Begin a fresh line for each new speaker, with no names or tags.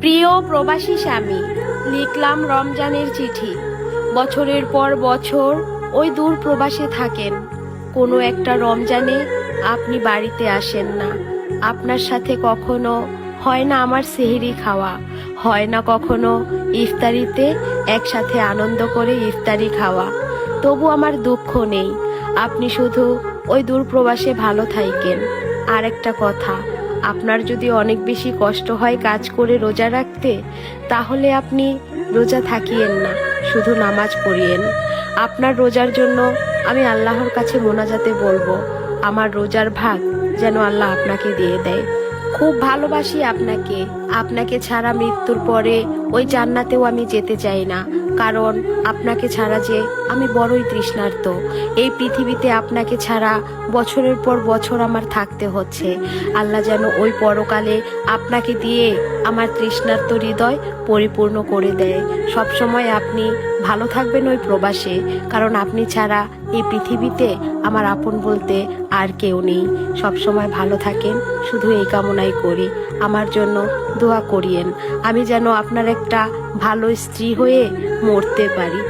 প্রিয় প্রবাসী স্বামী, লিখলাম রমজানের চিঠি। বছরের পর বছর ওই দূর প্রবাসে থাকেন, কোনো একটা রমজানে আপনি বাড়িতে আসেন না। আপনার সাথে কখনো হয় না আমার সেহরি খাওয়া, হয় না কখনো ইফতারিতে একসাথে আনন্দ করে ইফতারি খাওয়া। তবু আমার দুঃখ নেই, আপনি শুধু ওই দূর প্রবাসে ভালো থাকেন। আর একটা কথা, আপনার যদি অনেক বেশি কষ্ট হয় কাজ করে রোজা রাখতে, তাহলে আপনি রোজা থাকিয়েন না, শুধু নামাজ পড়িয়েন। আপনার রোজার জন্য আমি আল্লাহর কাছে মোনাজাতে বলবো, আমার রোজার ভাগ যেন আল্লাহ আপনাকে দিয়ে দেয়। খুব ভালোবাসি আপনাকে, আপনাকে ছাড়া মৃত্যুর পরে ওই জান্নাতেও আমি যেতে চাই না, কারণ আপনাকে ছাড়া যে আমি বড়ই তৃষ্ণার্ত। এই পৃথিবীতে আপনাকে ছাড়া বছরের পর বছর আমার থাকতে হচ্ছে। আল্লাহ যেন ওই পরকালে আপনাকে দিয়ে আমার তৃষ্ণার্ত হৃদয় পরিপূর্ণ করে দেয়। সবসময় আপনি ভালো থাকবেন ওই প্রবাসে, কারণ আপনি ছাড়া এই পৃথিবীতে আমার আপন বলতে আর কেউ নেই। সবসময় ভালো থাকেন, শুধু এই কামনাই করি। আমার জন্য দোয়া করিয়েন, আমি যেন আপনার একটা ভালো স্ত্রী হয়ে মরতে পারি।